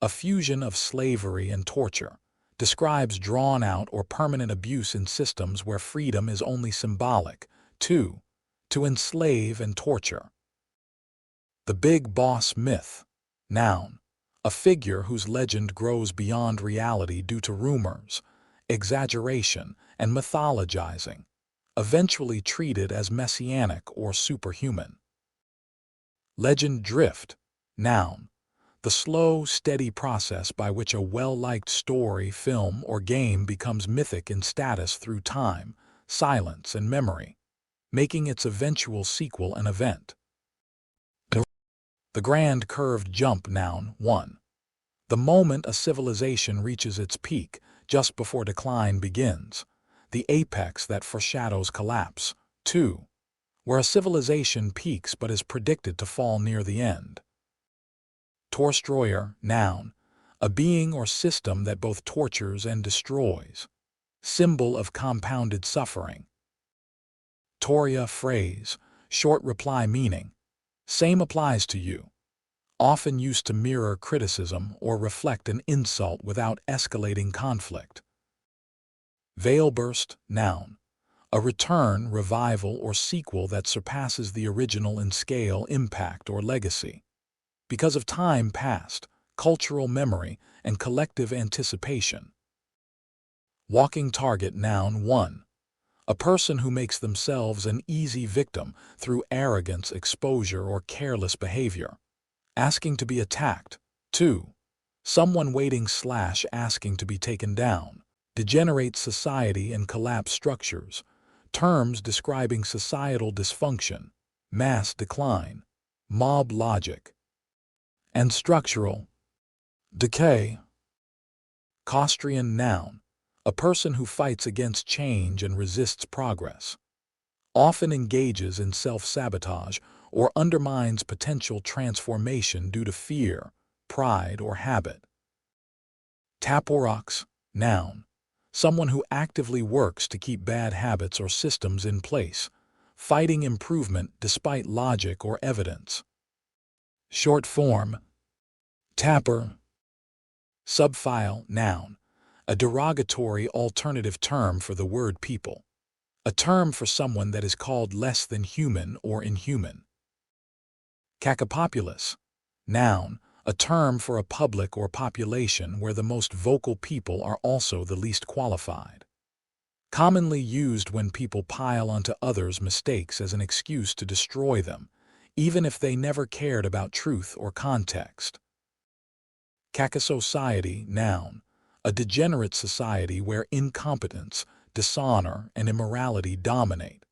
A fusion of slavery and torture, describes drawn-out or permanent abuse in systems where freedom is only symbolic. 2. To enslave and torture. The Big Boss myth, noun, a figure whose legend grows beyond reality due to rumors, exaggeration, and mythologizing, eventually treated as messianic or superhuman. Legend drift, noun, the slow, steady process by which a well-liked story, film, or game becomes mythic in status through time, silence, and memory, making its eventual sequel an event. The grand curved jump, noun 1. The moment a civilization reaches its peak, just before decline begins, the apex that foreshadows collapse. 2. Where a civilization peaks but is predicted to fall near the end. Torchstroyer, noun, a being or system that both tortures and destroys, symbol of compounded suffering. Toria, phrase, short reply meaning, same applies to you, often used to mirror criticism or reflect an insult without escalating conflict. Veilburst, noun, a return, revival, or sequel that surpasses the original in scale, impact, or legacy. Because of time past, cultural memory, and collective anticipation. Walking target, noun 1. A person who makes themselves an easy victim through arrogance, exposure, or careless behavior. Asking to be attacked. 2. Someone waiting/asking to be taken down. Degenerate society and collapse structures. Terms describing societal dysfunction, mass decline, mob logic. And structural decay. Caustrian, noun, a person who fights against change and resists progress, often engages in self-sabotage or undermines potential transformation due to fear, pride, or habit. Taporox, noun, someone who actively works to keep bad habits or systems in place, fighting improvement despite logic or evidence. Short form, tapper. Subphile, noun, a derogatory alternative term for the word people, a term for someone that is called less than human or inhuman. Cacopopulous, noun, a term for a public or population where the most vocal people are also the least qualified. Commonly used when people pile onto others' mistakes as an excuse to destroy them, even if they never cared about truth or context. Cacosociety, noun, a degenerate society where incompetence, dishonor, and immorality dominate.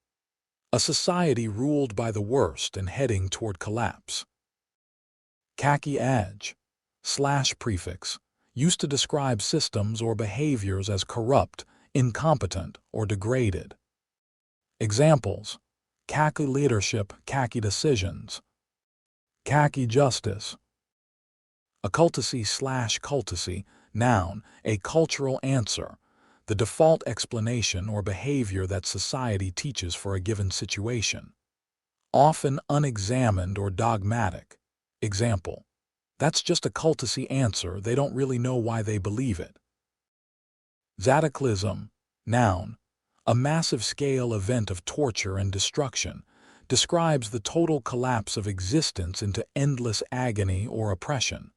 A society ruled by the worst and heading toward collapse. Khaki-age, /prefix, used to describe systems or behaviors as corrupt, incompetent, or degraded. Examples: khaki leadership, khaki decisions. Khaki justice. Occultacy/cultacy, noun, a cultural answer, the default explanation or behavior that society teaches for a given situation. Often unexamined or dogmatic. Example: that's just a cultacy answer, they don't really know why they believe it. Cataclysm, noun, a massive-scale event of torture and destruction, describes the total collapse of existence into endless agony or oppression.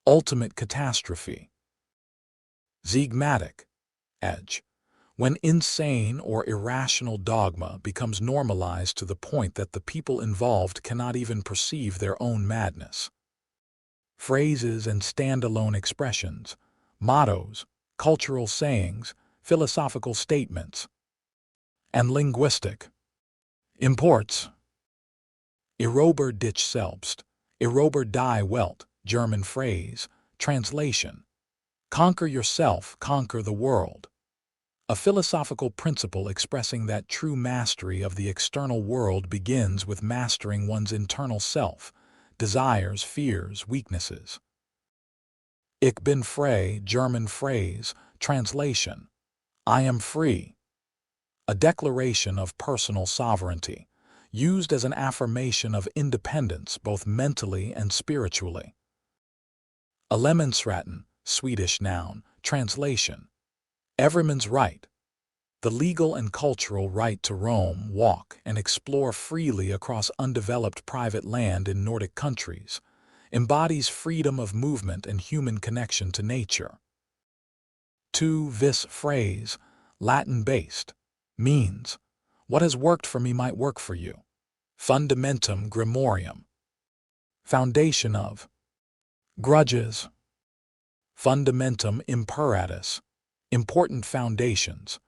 Ultimate catastrophe. Zeigmatic, edge, when insane or irrational dogma becomes normalized to the point that the people involved cannot even perceive their own madness. Phrases and standalone expressions, mottos, cultural sayings, philosophical statements, and linguistic imports. Erober dich selbst, erober die Welt, German phrase, translation. Conquer yourself, conquer the world. A philosophical principle expressing that true mastery of the external world begins with mastering one's internal self, desires, fears, weaknesses. Ich bin frei, German phrase, translation. I am free. A declaration of personal sovereignty, used as an affirmation of independence both mentally and spiritually. Allemansrätten, Swedish noun, translation. Everyman's right. The legal and cultural right to roam, walk, and explore freely across undeveloped private land in Nordic countries embodies freedom of movement and human connection to nature. 2. This phrase, Latin-based, means, what has worked for me might work for you. Fundamentum grimorium. Foundation of. Grudges. Fundamentum imperatus. Important foundations,